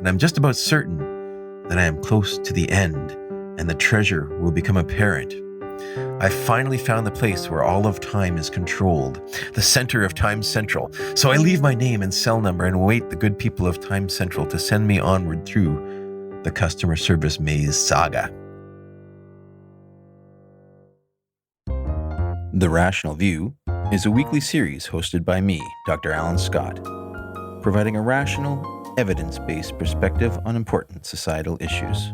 and I'm just about certain that I am close to the end and the treasure will become apparent. I finally found the place where all of time is controlled, the center of Time Central. So I leave my name and cell number and await the good people of Time Central to send me onward through the customer service maze saga. The Rational View is a weekly series hosted by me, Dr. Alan Scott, providing a rational, evidence-based perspective on important societal issues.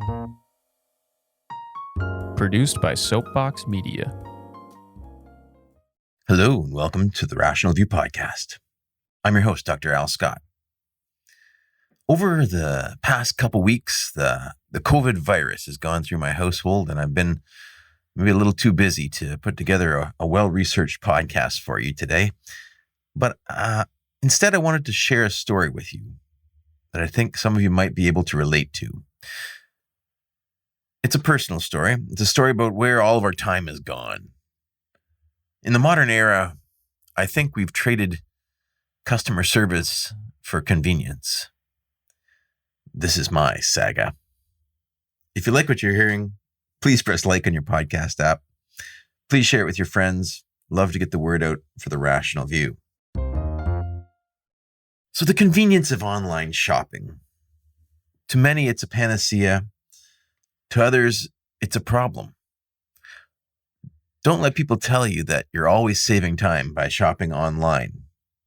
Produced by Soapbox Media. Hello and welcome to the Rational View podcast. I'm your host, Dr. Al Scott. Over the past couple weeks, the COVID virus has gone through my household, and I've been maybe a little too busy to put together a well-researched podcast for you today. But instead, I wanted to share a story with you that I think some of you might be able to relate to. It's a personal story. It's a story about where all of our time has gone. In the modern era, I think we've traded customer service for convenience. This is my saga. If you like what you're hearing, please press like on your podcast app. Please share it with your friends. Love to get the word out for the Rational View. So the convenience of online shopping. To many, it's a panacea. To others, it's a problem. Don't let people tell you that you're always saving time by shopping online.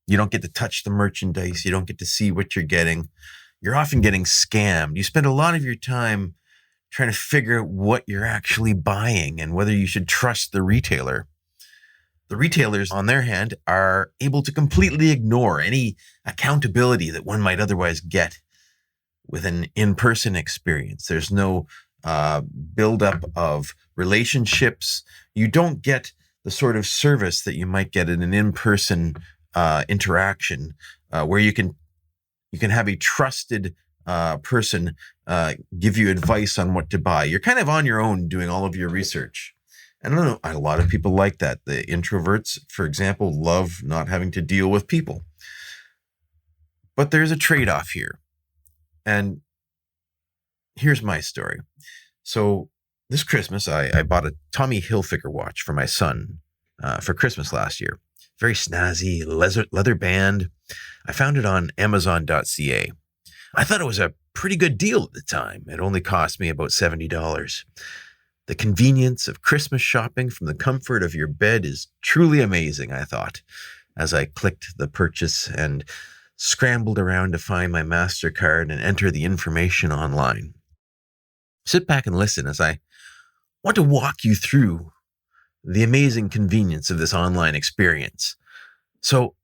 You don't get to touch the merchandise. You don't get to see what you're getting. You're often getting scammed. You spend a lot of your time trying to figure out what you're actually buying and whether you should trust the retailer. The retailers, on their hand, are able to completely ignore any accountability that one might otherwise get with an in-person experience. There's no buildup of relationships. You don't get the sort of service that you might get in an in-person interaction where you can have a trusted person give you advice on what to buy. You're kind of on your own doing all of your research. And I don't know, a lot of people like that. The introverts, for example, love not having to deal with people. But there's a trade-off here. And here's my story. So this Christmas, I bought a Tommy Hilfiger watch for my son for Christmas last year. Very snazzy, leather band. I found it on Amazon.ca. I thought it was a pretty good deal at the time. It only cost me about $70. The convenience of Christmas shopping from the comfort of your bed is truly amazing, I thought, as I clicked the purchase and scrambled around to find my MasterCard and enter the information online. Sit back and listen as I want to walk you through the amazing convenience of this online experience. So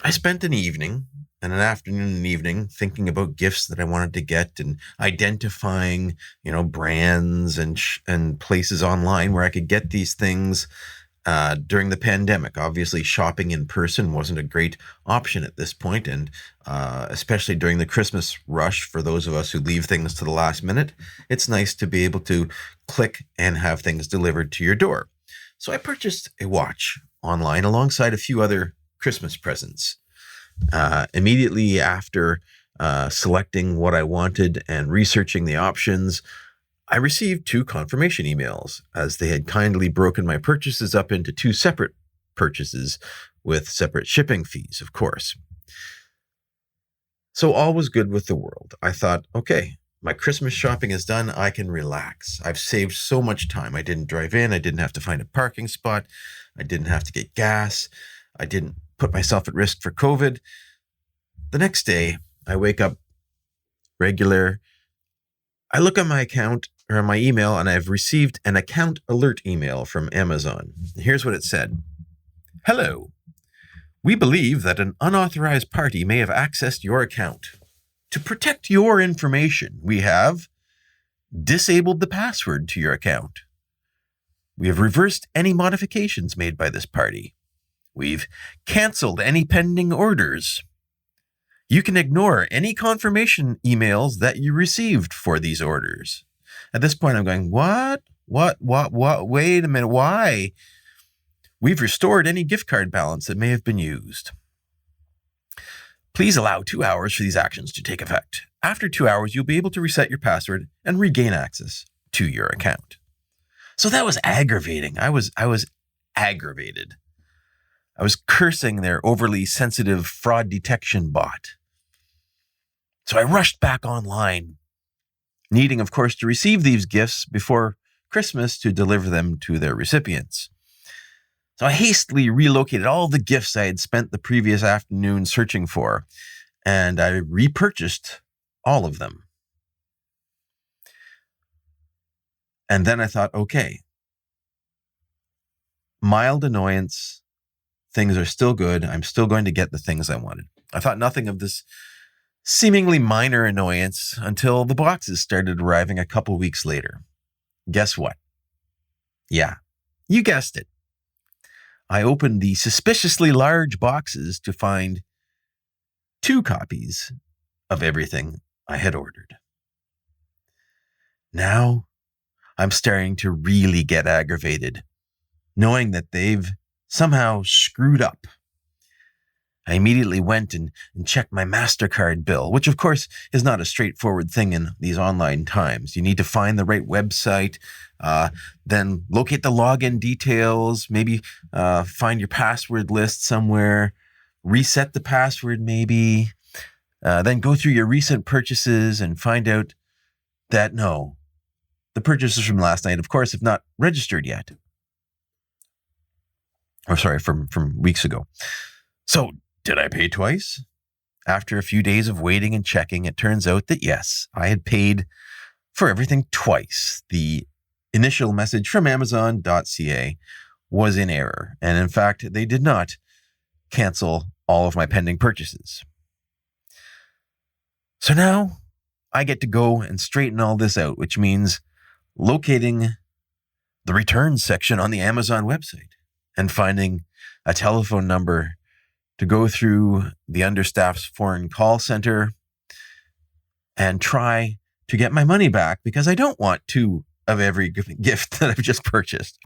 I spent an evening and an afternoon and evening thinking about gifts that I wanted to get and identifying, brands and places online where I could get these things during the pandemic. Obviously, shopping in person wasn't a great option at this point, and especially during the Christmas rush for those of us who leave things to the last minute, it's nice to be able to click and have things delivered to your door. So I purchased a watch online alongside a few other Christmas presents. Immediately after selecting what I wanted and researching the options, I received 2 confirmation emails as they had kindly broken my purchases up into 2 separate purchases with separate shipping fees, of course. So all was good with the world. I thought, okay, my Christmas shopping is done. I can relax. I've saved so much time. I didn't drive in. I didn't have to find a parking spot. I didn't have to get gas. I didn't put myself at risk for COVID. The next day, I wake up regular. I look at my account or my email, and I've received an account alert email from Amazon. Here's what it said. Hello. We believe that an unauthorized party may have accessed your account. To protect your information, we have disabled the password to your account. We have reversed any modifications made by this party. We've canceled any pending orders. You can ignore any confirmation emails that you received for these orders. At this point, I'm going, what? Wait a minute, why? We've restored any gift card balance that may have been used. Please allow 2 hours for these actions to take effect. After 2 hours, you'll be able to reset your password and regain access to your account. So that was aggravating. I was aggravated. I was cursing their overly sensitive fraud detection bot. So I rushed back online, needing, of course, to receive these gifts before Christmas to deliver them to their recipients. So I hastily relocated all the gifts I had spent the previous afternoon searching for, and I repurchased all of them. And then I thought, okay, mild annoyance, things are still good. I'm still going to get the things I wanted. I thought nothing of this seemingly minor annoyance until the boxes started arriving a couple weeks later. Guess what? Yeah, you guessed it. I opened the suspiciously large boxes to find 2 copies of everything I had ordered. Now I'm starting to really get aggravated, knowing that they've somehow screwed up. I immediately went and checked my MasterCard bill, which of course is not a straightforward thing in these online times. You need to find the right website, then locate the login details, maybe find your password list somewhere, reset the password maybe, then go through your recent purchases and find out that no, the purchases from last night, of course, have not registered yet. Or sorry, from weeks ago. So did I pay twice? After a few days of waiting and checking, it turns out that yes, I had paid for everything twice. The initial message from Amazon.ca was in error. And in fact, they did not cancel all of my pending purchases. So now I get to go and straighten all this out, which means locating the returns section on the Amazon website and finding a telephone number to go through the understaffed foreign call center and try to get my money back because I don't want 2 of every gift that I've just purchased.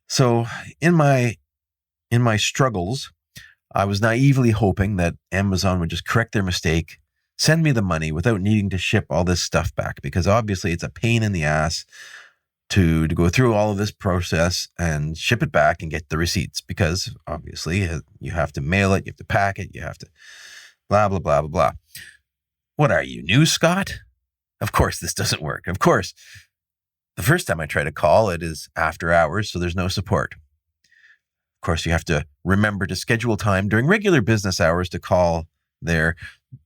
So in my struggles, I was naively hoping that Amazon would just correct their mistake, send me the money without needing to ship all this stuff back, because obviously it's a pain in the ass to go through all of this process and ship it back and get the receipts, because obviously you have to mail it, you have to pack it, you have to blah, blah, blah, blah, blah. What are you, new, Scott? Of course this doesn't work. Of course, the first time I try to call, it is after hours, so there's no support. Of course, you have to remember to schedule time during regular business hours to call their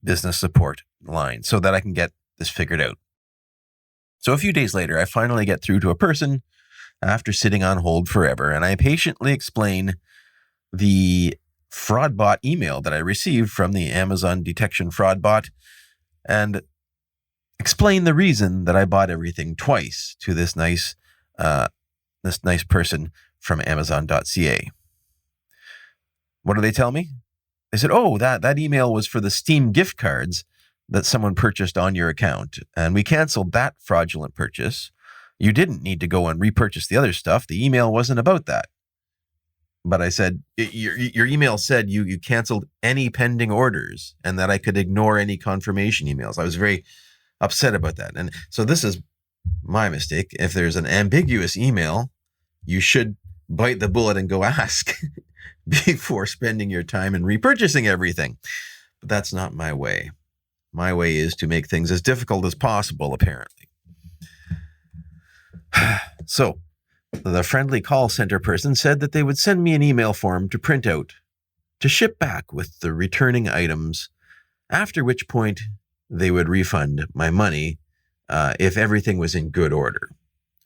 business support line so that I can get this figured out. So a few days later, I finally get through to a person after sitting on hold forever, and I patiently explain the fraud bot email that I received from the Amazon detection fraud bot and explain the reason that I bought everything twice to this nice person from Amazon.ca. What do they tell me? They said, oh, that email was for the Steam gift cards that someone purchased on your account, and we canceled that fraudulent purchase. You didn't need to go and repurchase the other stuff. The email wasn't about that. But I said, your email said you canceled any pending orders and that I could ignore any confirmation emails. I was very upset about that. And so this is my mistake. If there's an ambiguous email, you should bite the bullet and go ask before spending your time in repurchasing everything. But that's not my way. My way is to make things as difficult as possible, apparently. So the friendly call center person said that they would send me an email form to print out, to ship back with the returning items, after which point they would refund my money if everything was in good order.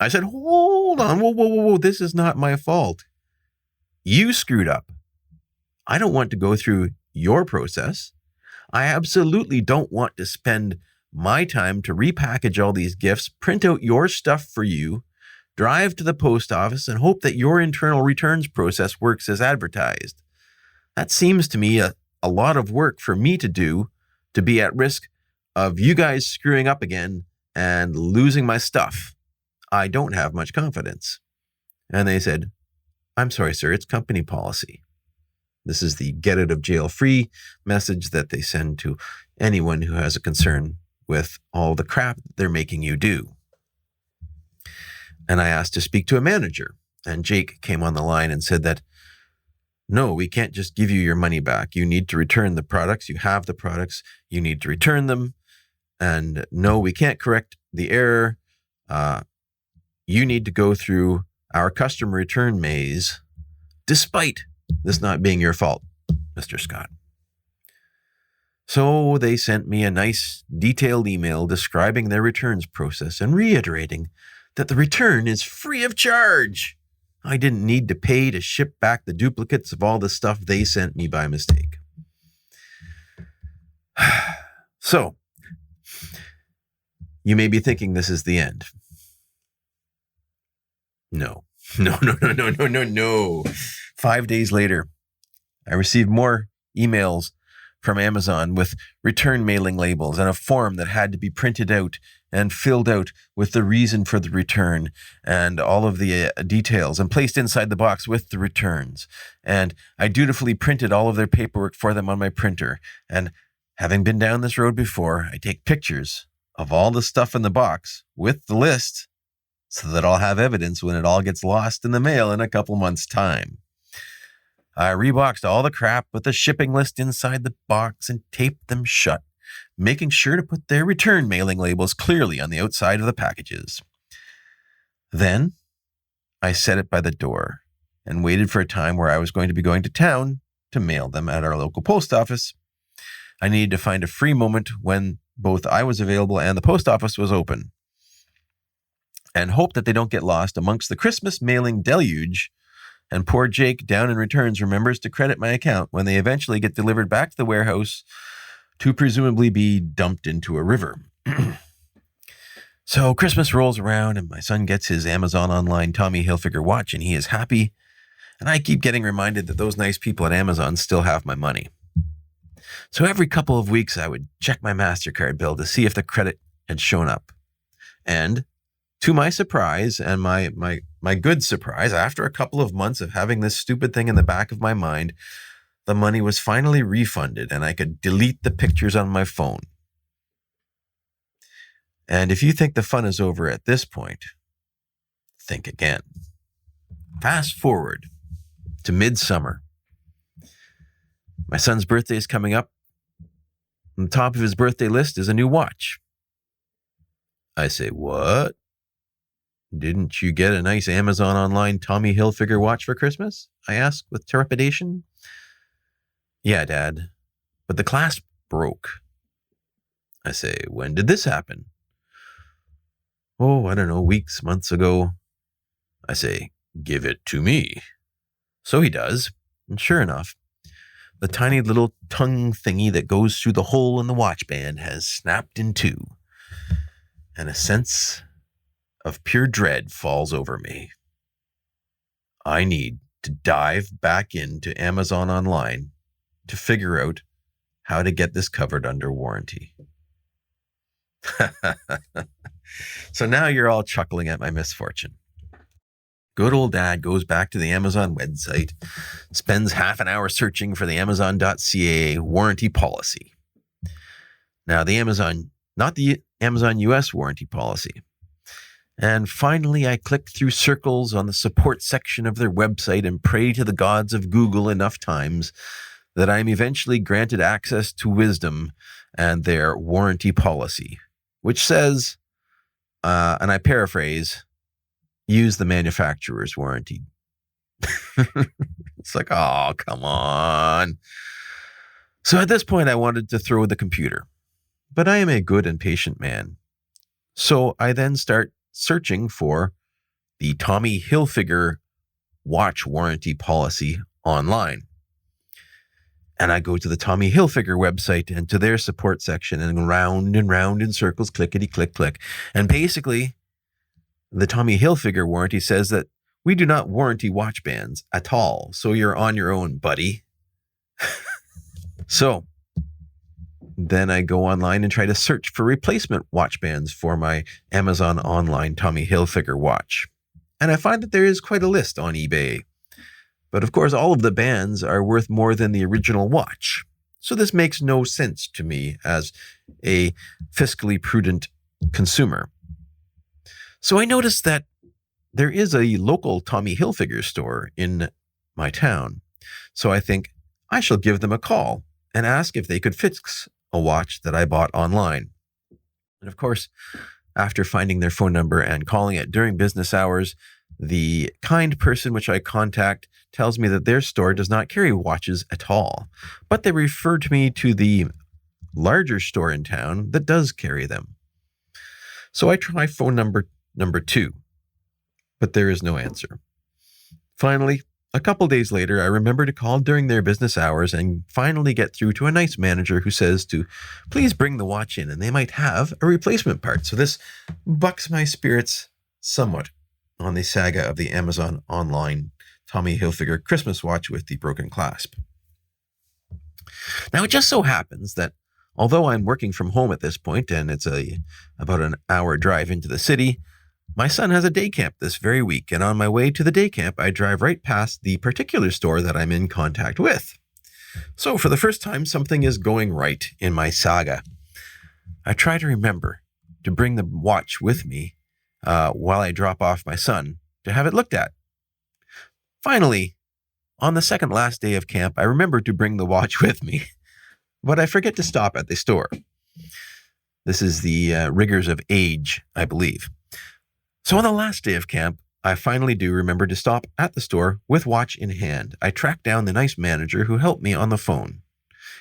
I said, hold on, whoa, this is not my fault. You screwed up. I don't want to go through your process. I absolutely don't want to spend my time to repackage all these gifts, print out your stuff for you, drive to the post office, and hope that your internal returns process works as advertised. That seems to me a lot of work for me to do, to be at risk of you guys screwing up again and losing my stuff. I don't have much confidence. And they said, I'm sorry, sir, it's company policy. This is the get out of jail free message that they send to anyone who has a concern with all the crap they're making you do. And I asked to speak to a manager, and Jake came on the line and said that, no, we can't just give you your money back. You need to return the products. You have the products. You need to return them. And no, we can't correct the error. You need to go through our customer return maze, despite this not being your fault, Mr. Scott. So they sent me a nice detailed email describing their returns process and reiterating that the return is free of charge. I didn't need to pay to ship back the duplicates of all the stuff they sent me by mistake. So, you may be thinking this is the end. No. 5 days later, I received more emails from Amazon with return mailing labels and a form that had to be printed out and filled out with the reason for the return and all of the details and placed inside the box with the returns. And I dutifully printed all of their paperwork for them on my printer. And having been down this road before, I take pictures of all the stuff in the box with the list so that I'll have evidence when it all gets lost in the mail in a couple months' time. I reboxed all the crap with the shipping list inside the box and taped them shut, making sure to put their return mailing labels clearly on the outside of the packages. Then I set it by the door and waited for a time where I was going to be going to town to mail them at our local post office. I needed to find a free moment when both I was available and the post office was open, and hope that they don't get lost amongst the Christmas mailing deluge. And poor Jake down in returns remembers to credit my account when they eventually get delivered back to the warehouse to presumably be dumped into a river. So Christmas rolls around and my son gets his Amazon online Tommy Hilfiger watch and he is happy. And I keep getting reminded that those nice people at Amazon still have my money. So every couple of weeks I would check my MasterCard bill to see if the credit had shown up. And to my surprise and my good surprise, after a couple of months of having this stupid thing in the back of my mind, the money was finally refunded and I could delete the pictures on my phone. And if you think the fun is over at this point, think again. Fast forward to midsummer. My son's birthday is coming up. On the top of his birthday list is a new watch. I say, what? Didn't you get a nice Amazon online Tommy Hilfiger watch for Christmas? I asked with trepidation. Yeah, Dad, but the clasp broke. I say, when did this happen? Oh, I don't know, weeks, months ago. I say, give it to me. So he does, and sure enough, the tiny little tongue thingy that goes through the hole in the watch band has snapped in two, and a sense of pure dread falls over me. I need to dive back into Amazon online to figure out how to get this covered under warranty. So now you're all chuckling at my misfortune. Good old Dad goes back to the Amazon website, spends half an hour searching for the Amazon.ca warranty policy. Now not the Amazon US warranty policy. And finally, I click through circles on the support section of their website and pray to the gods of Google enough times that I am eventually granted access to wisdom and their warranty policy, which says, and I paraphrase, use the manufacturer's warranty. It's like, oh, come on. So at this point, I wanted to throw the computer, but I am a good and patient man. So I then start searching for the Tommy Hilfiger watch warranty policy online. And I go to the Tommy Hilfiger website and to their support section and round in circles, clickety, click, click. And basically, the Tommy Hilfiger warranty says that we do not warranty watch bands at all. So you're on your own, buddy. So then I go online and try to search for replacement watch bands for my Amazon online Tommy Hilfiger watch. And I find that there is quite a list on eBay. But of course, all of the bands are worth more than the original watch. So this makes no sense to me as a fiscally prudent consumer. So I noticed that there is a local Tommy Hilfiger store in my town. So I think I shall give them a call and ask if they could fix a watch that I bought online. And of course, after finding their phone number and calling it during business hours, the kind person which I contact tells me that their store does not carry watches at all, but they refer to me to the larger store in town that does carry them. So I try phone number 2, but there is no answer. Finally, a couple days later, I remember to call during their business hours and finally get through to a nice manager who says to please bring the watch in and they might have a replacement part. So this bucks my spirits somewhat on the saga of the Amazon online Tommy Hilfiger Christmas watch with the broken clasp. Now, it just so happens that although I'm working from home at this point and it's about an hour drive into the city, my son has a day camp this very week, and on my way to the day camp, I drive right past the particular store that I'm in contact with. So for the first time, something is going right in my saga. I try to remember to bring the watch with me while I drop off my son to have it looked at. Finally, on the second last day of camp, I remember to bring the watch with me, but I forget to stop at the store. This is the rigors of age, I believe. So on the last day of camp, I finally do remember to stop at the store with watch in hand. I track down the nice manager who helped me on the phone,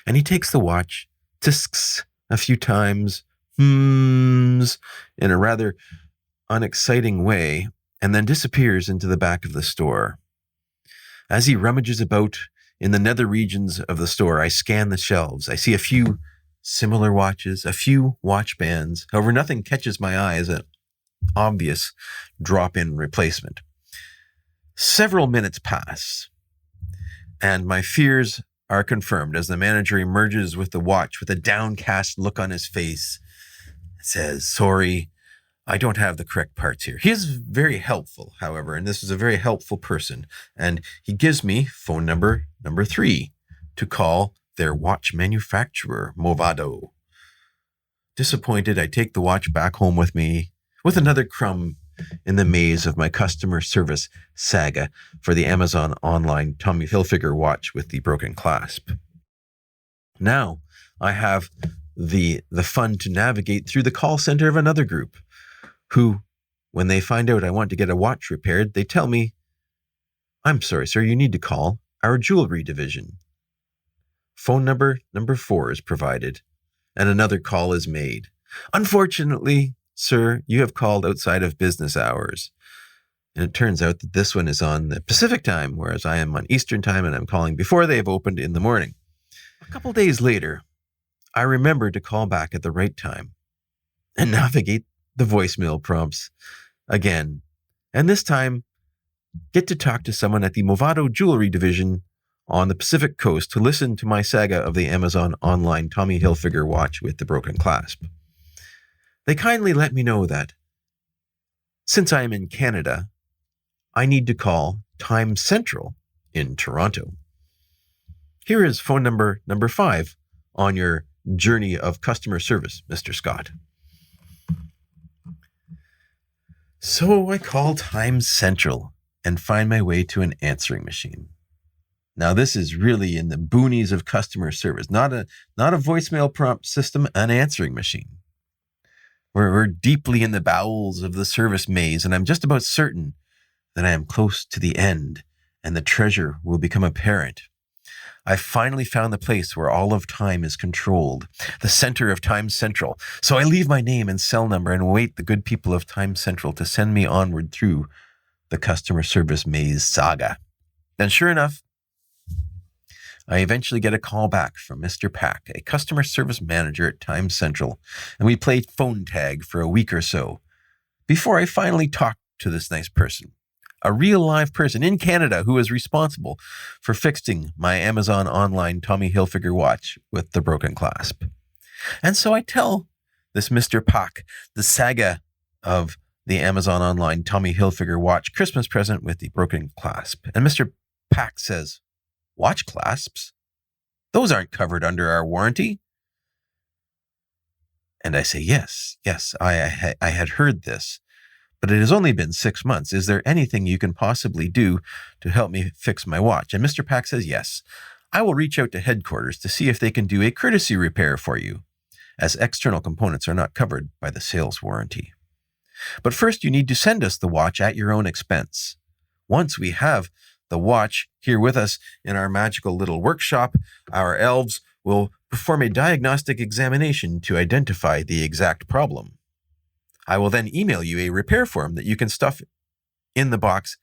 and he takes the watch, tisks a few times, in a rather unexciting way, and then disappears into the back of the store. As he rummages about in the nether regions of the store, I scan the shelves. I see a few similar watches, a few watch bands. However, nothing catches my eye as an obvious drop-in replacement. Several minutes pass, and my fears are confirmed as the manager emerges with the watch with a downcast look on his face. It says, "Sorry, I don't have the correct parts here." He is very helpful, however, and this is a very helpful person, and he gives me phone number 3 to call their watch manufacturer, Movado. Disappointed, I take the watch back home with me with another crumb in the maze of my customer service saga for the Amazon online Tommy Hilfiger watch with the broken clasp. Now I have the fun to navigate through the call center of another group who, when they find out I want to get a watch repaired, they tell me, "I'm sorry, sir, you need to call our jewelry division." Phone number 4 is provided, and another call is made. "Unfortunately, sir, you have called outside of business hours." And it turns out that this one is on the Pacific time, whereas I am on Eastern time, and I'm calling before they have opened in the morning. A couple days later, I remember to call back at the right time and navigate the voicemail prompts again, and this time get to talk to someone at the Movado Jewelry Division on the Pacific Coast to listen to my saga of the Amazon online Tommy Hilfiger watch with the broken clasp. They kindly let me know that since I am in Canada, I need to call Time Central in Toronto. Here is phone number 5 on your journey of customer service, Mr. Scott. So I call Time Central and find my way to an answering machine. Now, this is really in the boonies of customer service, not a voicemail prompt system, an answering machine. We're deeply in the bowels of the service maze, and I'm just about certain that I am close to the end and the treasure will become apparent. I finally found the place where all of time is controlled, the center of Time Central. So I leave my name and cell number and wait the good people of Time Central to send me onward through the customer service maze saga. And sure enough, I eventually get a call back from Mr. Pack, a customer service manager at Time Central, and we play phone tag for a week or so before I finally talk to this nice person, a real live person in Canada who is responsible for fixing my Amazon online Tommy Hilfiger watch with the broken clasp. And so I tell this Mr. Pack the saga of the Amazon online Tommy Hilfiger watch Christmas present with the broken clasp. And Mr. Pack says, "Watch clasps? Those aren't covered under our warranty." And I say, yes, I had heard this, but it has only been 6 months. Is there anything you can possibly do to help me fix my watch? And Mr. Pack says, yes, I will reach out to headquarters to see if they can do a courtesy repair for you, as external components are not covered by the sales warranty. But first, you need to send us the watch at your own expense. Once we have the watch here with us in our magical little workshop, our elves will perform a diagnostic examination to identify the exact problem. I will then email you a repair form that you can stuff in the box.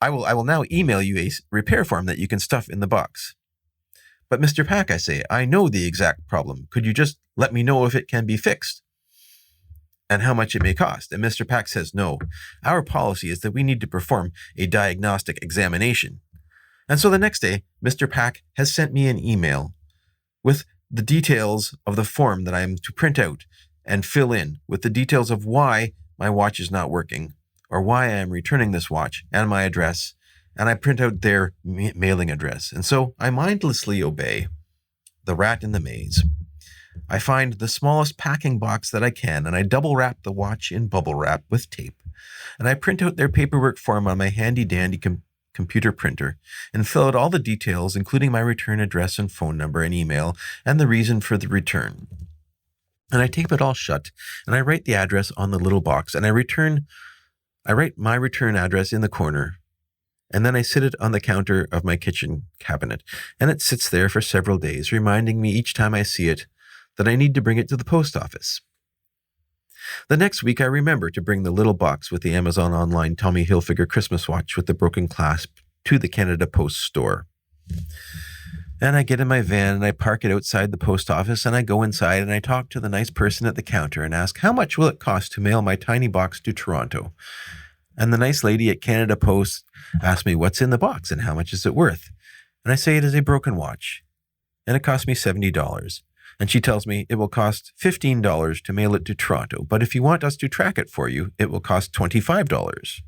I will now email you a repair form that you can stuff in the box. But Mr. Pack, I say, I know the exact problem. Could you just let me know if it can be fixed and how much it may cost? And Mr. Pack says, no, our policy is that we need to perform a diagnostic examination. And so the next day, Mr. Pack has sent me an email with the details of the form that I am to print out and fill in with the details of why my watch is not working or why I am returning this watch and my address, and I print out their mailing address. And so I mindlessly obey the rat in the maze. I find the smallest packing box that I can, and I double wrap the watch in bubble wrap with tape, and I print out their paperwork form on my handy-dandy computer printer and fill out all the details, including my return address and phone number and email and the reason for the return. And I tape it all shut, and I write the address on the little box, and I write my return address in the corner, and then I sit it on the counter of my kitchen cabinet, and it sits there for several days, reminding me each time I see it that I need to bring it to the post office. The next week, I remember to bring the little box with the Amazon Online Tommy Hilfiger Christmas watch with the broken clasp to the Canada Post store. And I get in my van and I park it outside the post office, and I go inside and I talk to the nice person at the counter and ask, how much will it cost to mail my tiny box to Toronto? And the nice lady at Canada Post asks me what's in the box and how much is it worth? And I say it is a broken watch, and it cost me $70. And she tells me it will cost $15 to mail it to Toronto, but if you want us to track it for you, it will cost $25.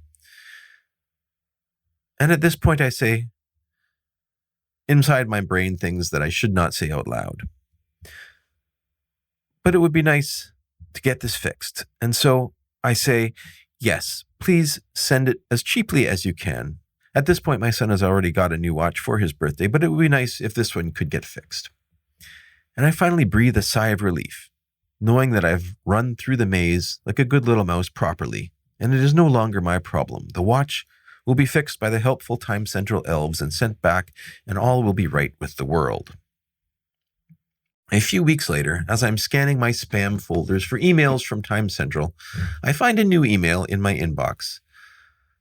And at this point I say, inside my brain, things that I should not say out loud. But it would be nice to get this fixed. And so I say, yes, please send it as cheaply as you can. At this point, my son has already got a new watch for his birthday, but it would be nice if this one could get fixed. And I finally breathe a sigh of relief, knowing that I've run through the maze like a good little mouse properly, and it is no longer my problem. The watch will be fixed by the helpful Time Central elves and sent back, and all will be right with the world. A few weeks later, as I'm scanning my spam folders for emails from Time Central, I find a new email in my inbox.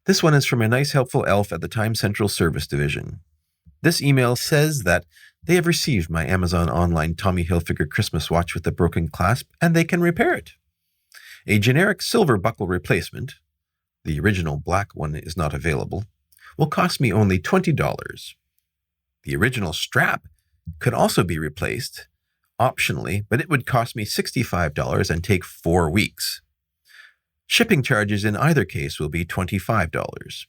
This one is from a nice helpful elf at the Time Central Service Division. This email says that they have received my Amazon Online Tommy Hilfiger Christmas watch with the broken clasp, and they can repair it. A generic silver buckle replacement, the original black one is not available, will cost me only $20. The original strap could also be replaced, optionally, but it would cost me $65 and take 4 weeks. Shipping charges in either case will be $25.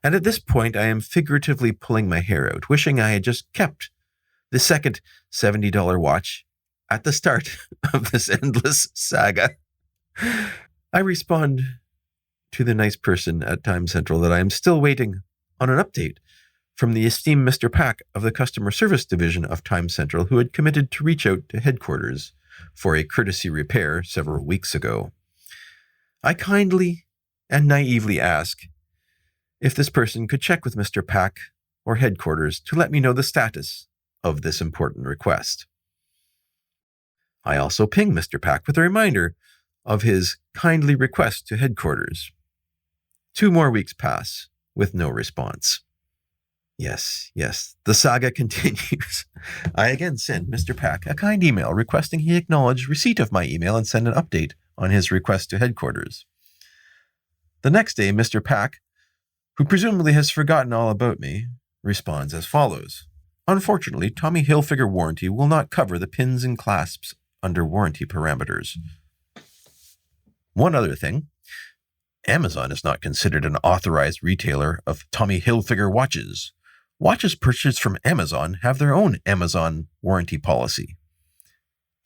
And at this point, I am figuratively pulling my hair out, wishing I had just kept the second $70 watch at the start of this endless saga. I respond to the nice person at Time Central that I am still waiting on an update from the esteemed Mr. Pack of the Customer Service Division of Time Central, who had committed to reach out to headquarters for a courtesy repair several weeks ago. I kindly and naively ask if this person could check with Mr. Pack or headquarters to let me know the status of this important request. I also ping Mr. Pack with a reminder of his kindly request to headquarters. 2 more weeks pass with no response. Yes, the saga continues. I again send Mr. Pack a kind email requesting he acknowledge receipt of my email and send an update on his request to headquarters. The next day, Mr. Pack, who presumably has forgotten all about me, responds as follows. Unfortunately, Tommy Hilfiger warranty will not cover the pins and clasps under warranty parameters. One other thing, Amazon is not considered an authorized retailer of Tommy Hilfiger watches. Watches purchased from Amazon have their own Amazon warranty policy.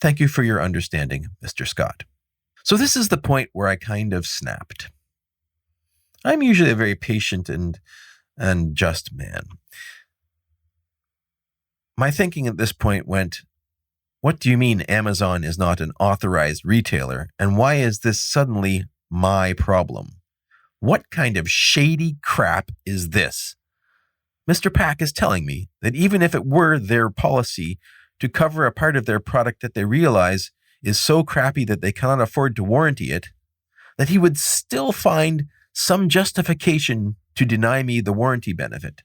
Thank you for your understanding, Mr. Scott. So this is the point where I kind of snapped. I'm usually a very patient and just man. My thinking at this point went, what do you mean Amazon is not an authorized retailer, and why is this suddenly my problem? What kind of shady crap is this? Mr. Pack is telling me that even if it were their policy to cover a part of their product that they realize is so crappy that they cannot afford to warranty it, that he would still find some justification to deny me the warranty benefit.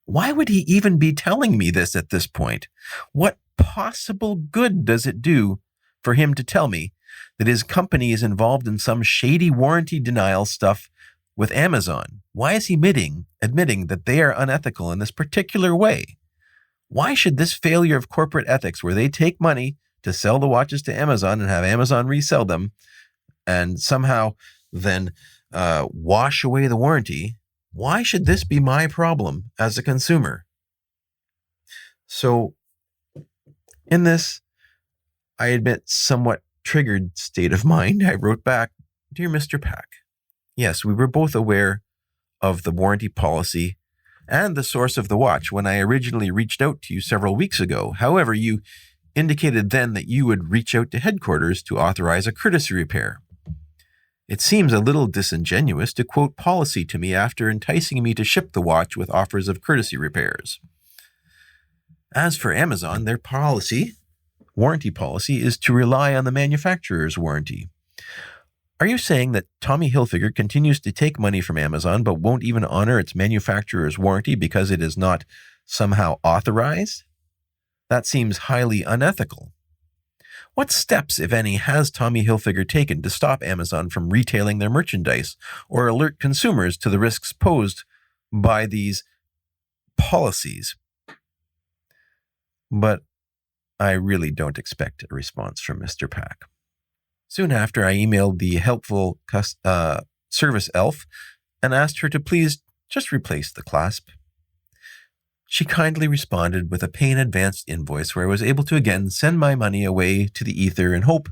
Why would he even be telling me this at this point? What possible good does it do for him to tell me that his company is involved in some shady warranty denial stuff with Amazon? Why is he admitting that they are unethical in this particular way? Why should this failure of corporate ethics, where they take money to sell the watches to Amazon and have Amazon resell them and somehow then wash away the warranty, why should this be my problem as a consumer? So in this, I admit, somewhat triggered state of mind, I wrote back, "Dear Mr. Pack, yes, we were both aware of the warranty policy and the source of the watch when I originally reached out to you several weeks ago. However, you indicated then that you would reach out to headquarters to authorize a courtesy repair. It seems a little disingenuous to quote policy to me after enticing me to ship the watch with offers of courtesy repairs. As for Amazon, their warranty policy, is to rely on the manufacturer's warranty. Are you saying that Tommy Hilfiger continues to take money from Amazon but won't even honor its manufacturer's warranty because it is not somehow authorized? That seems highly unethical. What steps, if any, has Tommy Hilfiger taken to stop Amazon from retailing their merchandise or alert consumers to the risks posed by these policies?" But I really don't expect a response from Mr. Pack. Soon after, I emailed the helpful service elf and asked her to please just replace the clasp. She kindly responded with a pay-in-advance invoice where I was able to again send my money away to the ether and hope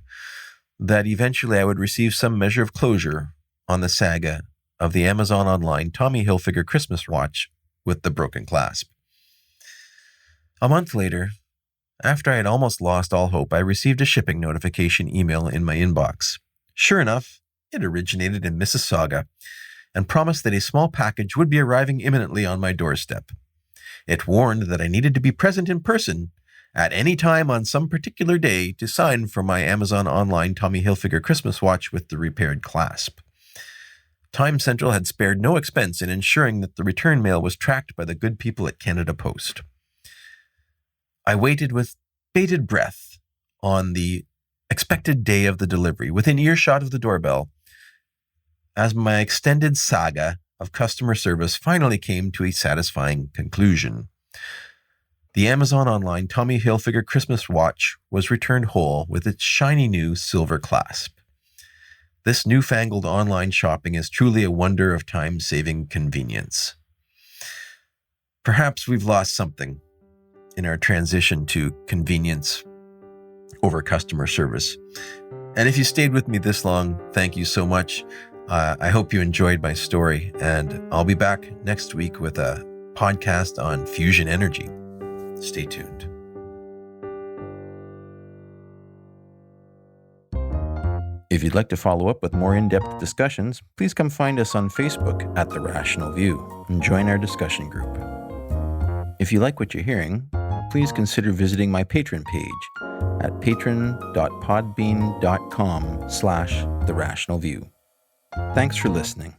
that eventually I would receive some measure of closure on the saga of the Amazon online Tommy Hilfiger Christmas watch with the broken clasp. A month later, after I had almost lost all hope, I received a shipping notification email in my inbox. Sure enough, it originated in Mississauga and promised that a small package would be arriving imminently on my doorstep. It warned that I needed to be present in person at any time on some particular day to sign for my Amazon online Tommy Hilfiger Christmas watch with the repaired clasp. Time Central had spared no expense in ensuring that the return mail was tracked by the good people at Canada Post. I waited with bated breath on the expected day of the delivery, within earshot of the doorbell, as my extended saga of customer service finally came to a satisfying conclusion. The Amazon online Tommy Hilfiger Christmas watch was returned whole with its shiny new silver clasp. This newfangled online shopping is truly a wonder of time-saving convenience. Perhaps we've lost something in our transition to convenience over customer service. And if you stayed with me this long, thank you so much. I hope you enjoyed my story, and I'll be back next week with a podcast on fusion energy. Stay tuned. If you'd like to follow up with more in-depth discussions, please come find us on Facebook at The Rational View and join our discussion group. If you like what you're hearing, please consider visiting my Patreon page at patron.podbean.com/therationalview. Thanks for listening.